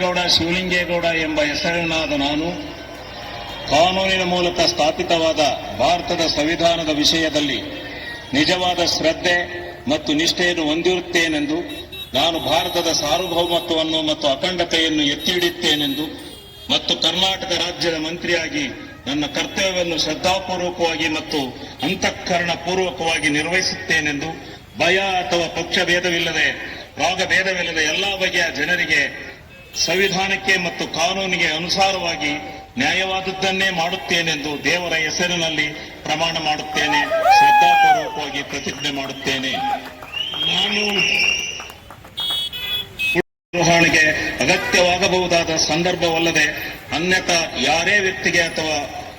ರುದ್ರೇಗೌಡ ಶಿವಲಿಂಗೇಗೌಡ ಎಂಬ ಹೆಸರಿನಾದ ನಾನು ಕಾನೂನಿನ ಮೂಲಕ ಸ್ಥಾಪಿತವಾದ ಭಾರತದ ಸಂವಿಧಾನದ ವಿಷಯದಲ್ಲಿ ನಿಜವಾದ ಶ್ರದ್ಧೆ ಮತ್ತು ನಿಷ್ಠೆಯನ್ನು ಹೊಂದಿರುತ್ತೇನೆಂದು, ನಾನು ಭಾರತದ ಸಾರ್ವಭೌಮತ್ವವನ್ನು ಮತ್ತು ಅಖಂಡತೆಯನ್ನು ಎತ್ತಿ ಹಿಡಿಯುತ್ತೇನೆಂದು ಮತ್ತು ಕರ್ನಾಟಕ ರಾಜ್ಯದ ಮಂತ್ರಿಯಾಗಿ ನನ್ನ ಕರ್ತವ್ಯವನ್ನು ಶ್ರದ್ಧಾಪೂರ್ವಕವಾಗಿ ಮತ್ತು ಅಂತಃಕರಣ ಪೂರ್ವಕವಾಗಿ ನಿರ್ವಹಿಸುತ್ತೇನೆಂದು ಭಯ ಅಥವಾ ಪಕ್ಷಭೇದವಿಲ್ಲದೆ ರಾಗಭೇದವಿಲ್ಲದೆ ಎಲ್ಲಾ ಬಗೆಯ ಜನರಿಗೆ ಸಂವಿಧಾನಕ್ಕೆ ಮತ್ತು ಕಾನೂನಿಗೆ ಅನುಸಾರವಾಗಿ ನ್ಯಾಯವಾದದ್ದನ್ನೇ ಮಾಡುತ್ತೇನೆಂದು ದೇವರ ಹೆಸರಿನಲ್ಲಿ ಪ್ರಮಾಣ ಮಾಡುತ್ತೇನೆ, ಶ್ರದ್ಧಾಪೂರ್ವಕವಾಗಿ ಪ್ರತಿಜ್ಞೆ ಮಾಡುತ್ತೇನೆ. ನಾನು ನಿರ್ವಹಣೆಗೆ ಅಗತ್ಯವಾಗಬಹುದಾದ ಸಂದರ್ಭವಲ್ಲದೆ ಅನ್ಯಥಾ ಯಾರೇ ವ್ಯಕ್ತಿಗೆ ಅಥವಾ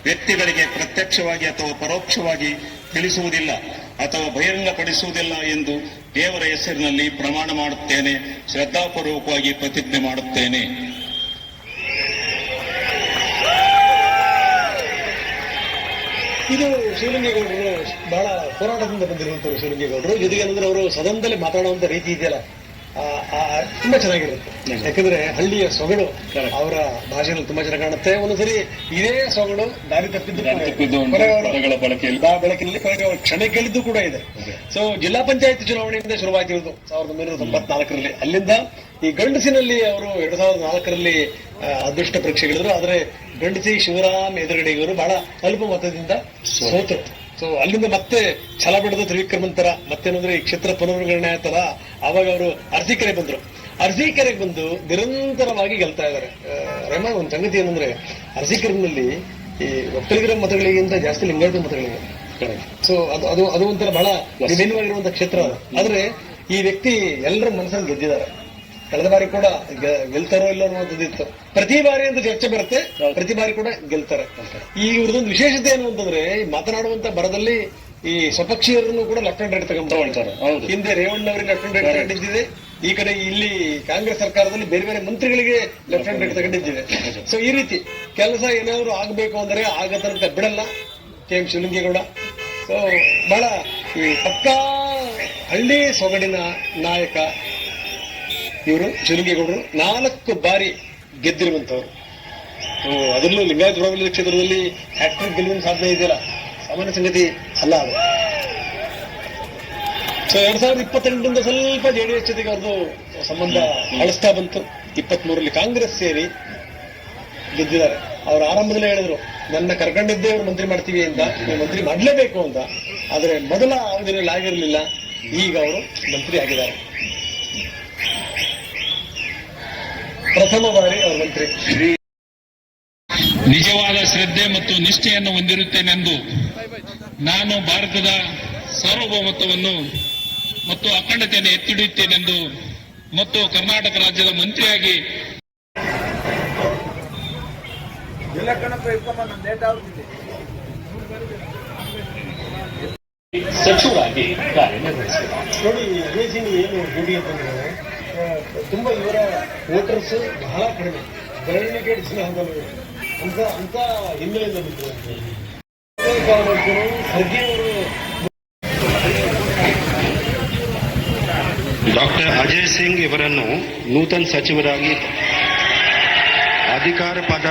ವ್ಯಕ್ತಿಗಳಿಗೆ ಪ್ರತ್ಯಕ್ಷವಾಗಿ ಅಥವಾ ಪರೋಕ್ಷವಾಗಿ ತಿಳಿಸುವುದಿಲ್ಲ ಅಥವಾ ಬಹಿರಂಗಪಡಿಸುವುದಿಲ್ಲ ಎಂದು ದೇವರ ಹೆಸರಿನಲ್ಲಿ ಪ್ರಮಾಣ ಮಾಡುತ್ತೇನೆ, ಶ್ರದ್ಧಾಪೂರ್ವಕವಾಗಿ ಪ್ರತಿಜ್ಞೆ ಮಾಡುತ್ತೇನೆ. ಇದು ಶಿವಲಿಂಗೇಗೌಡರು ಬಹಳ ಹೋರಾಟದಿಂದ ಬಂದಿರುವಂತವರು. ಶಿವಲಿಂಗೇಗೌಡರು ಜೊತೆಗೆ ಅಂದ್ರೆ ಅವರು ಸದನದಲ್ಲಿ ಮಾತಾಡುವಂತ ರೀತಿ ಇದೆಯಲ್ಲ, ತುಂಬಾ ಚೆನ್ನಾಗಿರುತ್ತೆ. ಯಾಕಂದ್ರೆ ಹಳ್ಳಿಯ ಸೊಗಡು ಅವರ ಭಾಷೆಯಲ್ಲಿ ತುಂಬಾ ಚೆನ್ನಾಗಿ ಕಾಣುತ್ತೆ. ಒಂದೊಂದ್ಸರಿ ಇದೇ ಸೊಗಡು ದಾರಿ ತಪ್ಪಿದ್ದು ಬಳಕೆಯಲ್ಲಿ ಕ್ಷಮೆ ಕೇಳಿದ್ದು ಕೂಡ ಇದೆ. ಸೊ ಜಿಲ್ಲಾ ಪಂಚಾಯತ್ ಚುನಾವಣೆಯಿಂದ ಶುರುವಾಗಿರುವುದು 1994ರಲ್ಲಿ. ಅಲ್ಲಿಂದ ಈ ಗಂಡಸಿನಲ್ಲಿ ಅವರು 2004ರಲ್ಲಿ ಅದೃಷ್ಟ ಪರೀಕ್ಷೆಗಳಿದ್ರು. ಆದ್ರೆ ಗಂಡಸಿ ಶಿವರಾಮ್ ಎದುರುಗಡೆಯವರು ಬಹಳ ಅಲ್ಪ ಮತದಿಂದ ಸೋತರು. ಸೊ ಅಲ್ಲಿಂದ ಮತ್ತೆ ಛಲ ಬಿಡದ ತ್ರಿವಿಕ್ರಮನ್ ತರ ಮತ್ತೇನಂದ್ರೆ ಈ ಕ್ಷೇತ್ರ ಪುನರ್ಗಣನೆ ಆಯ್ತಲ್ಲ, ಆವಾಗ ಅವರು ಅರಸೀಕೆರೆಗೆ ಬಂದ್ರು. ಅರಸೀಕೆರೆಗೆ ಬಂದು ನಿರಂತರವಾಗಿ ಗೆಲ್ತಾ ಇದ್ದಾರೆ. ರೆಹಮಾನ್, ಒಂದು ಸಂಗತಿ ಏನಂದ್ರೆ ಅರಸೀಕೆರೆನಲ್ಲಿ ಈ ಒಕ್ಕಲಿಗರ ಮತಗಳಿಗಿಂತ ಜಾಸ್ತಿ ಲಿಂಗಾಯತ ಮತಗಳಿವೆ. ಸೊ ಅದು ಒಂಥರ ಬಹಳ ವಿಭಿನ್ನವಾಗಿರುವಂತಹ ಕ್ಷೇತ್ರ. ಆದ್ರೆ ಈ ವ್ಯಕ್ತಿ ಎಲ್ಲರ ಮನಸ್ಸನ್ನು ಗೆದ್ದಿದ್ದಾರೆ. ಕಳೆದ ಬಾರಿ ಕೂಡ ಗೆಲ್ತಾರೋ ಇಲ್ಲೋ ಅನ್ನೋದಿತ್ತು. ಪ್ರತಿ ಬಾರಿ ಅಂತ ಚರ್ಚೆ ಬರುತ್ತೆ, ಪ್ರತಿ ಬಾರಿ ಕೂಡ ಗೆಲ್ತಾರೆ. ಈ ಇವ್ರದೊಂದು ವಿಶೇಷತೆ ಏನು ಅಂತಂದ್ರೆ, ಮಾತನಾಡುವಂತ ಬರದಲ್ಲಿ ಈ ಸ್ವಪಕ್ಷೀಯರನ್ನು ಕೂಡ ಲೆಫ್ಟ್ ಹ್ಯಾಂಡ್ ರೈಟ್ ತಗೊಂಡ್ತಾರೆ. ಹಿಂದೆ ರೇವಣ್ಣ ಅವರಿಗೆ ಲೆಫ್ಟ್ ಹ್ಯಾಂಡ್ ರೈಟ್ ತಗೊಂಡಿದ್ದಿದೆ. ಈ ಕಡೆ ಇಲ್ಲಿ ಕಾಂಗ್ರೆಸ್ ಸರ್ಕಾರದಲ್ಲಿ ಬೇರೆ ಬೇರೆ ಮಂತ್ರಿಗಳಿಗೆ ಲೆಫ್ಟ್ ಹ್ಯಾಂಡ್ ರೈಟ್ ತಗೊಂಡಿದ್ದಿದೆ. ಸೊ ಈ ರೀತಿ ಕೆಲಸ ಏನಾದ್ರು ಆಗ್ಬೇಕು ಅಂದ್ರೆ ಆಗ ತನಕ ಬಿಡಲ್ಲ ಕೆ.ಎಂ. ಶಿವಲಿಂಗೇಗೌಡ. ಸೊ ಬಹಳ ಈ ಪಕ್ಕಾ ಹಳ್ಳಿ ಸೊಗಡಿನ ನಾಯಕ ಇವರು ಶಿವಲಿಂಗೇಗೌಡರು. 4 ಬಾರಿ ಗೆದ್ದಿರುವಂತವರು. ಅದರಲ್ಲೂ ಲಿಂಗಾಯತ ಹೊರವಲಯ ಕ್ಷೇತ್ರದಲ್ಲಿ ಹ್ಯಾಟ್ರಿಕ್ ಗೆಲುವಿನ ಸಾಧನೆ ಇದೆಯಲ್ಲ, ಸಾಮಾನ್ಯ ಸಂಗತಿ ಅಲ್ಲ ಅದು. ಸೊ 2028ರಿಂದ ಸ್ವಲ್ಪ ಜೆಡಿಎಸ್ ಜೊತೆಗೆ ಅವ್ರದ್ದು ಸಂಬಂಧ ಅಳಿಸ್ತಾ ಬಂತು. 23ರಲ್ಲಿ ಕಾಂಗ್ರೆಸ್ ಸೇರಿ ಗೆದ್ದಿದ್ದಾರೆ. ಅವರು ಆರಂಭದಲ್ಲೇ ಹೇಳಿದ್ರು, ನನ್ನ ಕರ್ಕೊಂಡಿದ್ದೇ ಅವ್ರು ಮಂತ್ರಿ ಮಾಡ್ತೀವಿ ಅಂತ, ನೀವು ಮಂತ್ರಿ ಮಾಡಲೇಬೇಕು ಅಂತ. ಆದ್ರೆ ಮೊದಲ ಅವಧಿಯಲ್ಲಿ ಆಗಿರಲಿಲ್ಲ. ಈಗ ಅವರು ಮಂತ್ರಿ ಆಗಿದ್ದಾರೆ. ಪ್ರಥಮ ಬಾರಿ ಅವರು ಮಂತ್ರಿ. ನಿಜವಾದ ಶ್ರದ್ಧೆ ಮತ್ತು ನಿಷ್ಠೆಯನ್ನು ಹೊಂದಿರುತ್ತೇನೆಂದು, ನಾನು ಭಾರತದ ಸಾರ್ವಭೌಮತ್ವವನ್ನು ಮತ್ತು ಅಖಂಡತೆಯನ್ನು ಎತ್ತಿಡಿಯುತ್ತೇನೆಂದು ಮತ್ತು ಕರ್ನಾಟಕ ರಾಜ್ಯದ ಮಂತ್ರಿಯಾಗಿ ಸಚಿವರಾಗಿ ಕಾರ್ಯನಿರ್ವಹಿಸಿದರು. ನೋಡಿ, ಅಜಯ್ ಸಿಂಗ್ ಏನು ಡ್ಯೂಟಿ ಅಂತಂದ್ರೆ, ತುಂಬಾ ಇವರ ವೋಟರ್ಸ್ ಬಹಳ ಕಡಿಮೆ, ಬೆಳವಣಿಗೆ ಹಂತದಲ್ಲಿ ಅಂತ ಹಿನ್ನೆಲೆಯಿಂದ ಬಿಟ್ಟರು. ಖರ್ಗೆ ಅವರು ಡಾಕ್ಟರ್ ಅಜಯ್ ಸಿಂಗ್ ಇವರನ್ನು ನೂತನ ಸಚಿವರಾಗಿ ಅಧಿಕಾರ ಪದ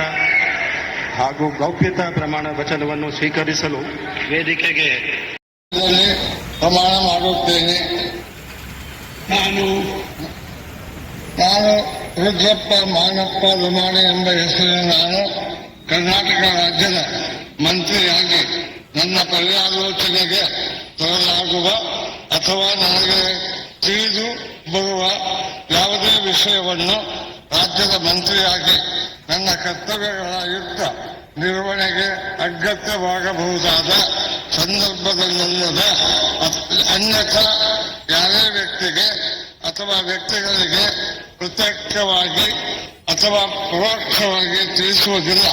ಹಾಗೂ ಗೌಪ್ಯತಾ ಪ್ರಮಾಣ ವಚನವನ್ನು ಸ್ವೀಕರಿಸಲು ವೇದಿಕೆಗೆ ಪ್ರಮಾಣ ಮಾಡುತ್ತೇನೆ. ನಾನು ರುದ್ರಪ್ಪ ಮಾನಪ್ಪ ಲಮಾಣೆ ಎಂಬ ಹೆಸರಿನ ನಾನು ಕರ್ನಾಟಕ ರಾಜ್ಯದ ಮಂತ್ರಿಯಾಗಿ ನನ್ನ ಪರ್ಯಾಲೋಚನೆಗೆ ತರಲಾಗುವ ಅಥವಾ ನನಗೆ ತಿಳಿದು ಬರುವ ಯಾವುದೇ ವಿಷಯವನ್ನು ರಾಜ್ಯದ ಮಂತ್ರಿಯಾಗಿ ನನ್ನ ಕರ್ತವ್ಯಗಳ ಯುಕ್ತ ನಿರ್ವಹಣೆಗೆ ಅಗತ್ಯವಾಗಬಹುದಾದ ಸಂದರ್ಭದಲ್ಲದೆ ಅನ್ಯಥಾ ಯಾರೇ ವ್ಯಕ್ತಿಗೆ ಅಥವಾ ವ್ಯಕ್ತಿಗಳಿಗೆ ಪ್ರತ್ಯಕ್ಷವಾಗಿ ಅಥವಾ ಪರೋಕ್ಷವಾಗಿ ತಿಳಿಸುವುದಿಲ್ಲ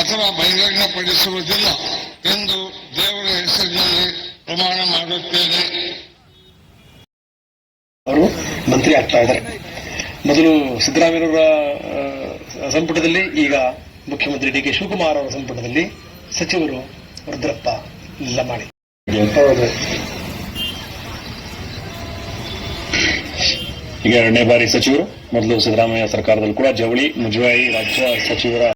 ಅಥವಾ ಬಹಿರಂಗಪಡಿಸುವುದಿಲ್ಲ ಎಂದು ದೇವರ ಹೆಸರಿನಲ್ಲಿ ಪ್ರಮಾಣ ಮಾಡುತ್ತೇನೆ. ಅವರು ಮಂತ್ರಿ ಆಗ್ತಾ ಇದ್ದಾರೆ. ಮೊದಲು ಸಿದ್ದರಾಮಯ್ಯವರ ಸಂಪುಟದಲ್ಲಿ, ಈಗ ಮುಖ್ಯಮಂತ್ರಿ ಡಿ.ಕೆ. ಶಿವಕುಮಾರ್ ಅವರ ಸಂಪುಟದಲ್ಲಿ ಸಚಿವರು ರುದ್ರಪ್ಪ ಲಮಾಣಿ. ಈಗ 2ನೇ ಬಾರಿ ಸಚಿವರು. ಮೊದಲು ಸಿದ್ದರಾಮಯ್ಯ ಸರ್ಕಾರದಲ್ಲಿ ಕೂಡ ಜವಳಿ ಮುಜರಾಯಿ ರಾಜ್ಯ ಸಚಿವರ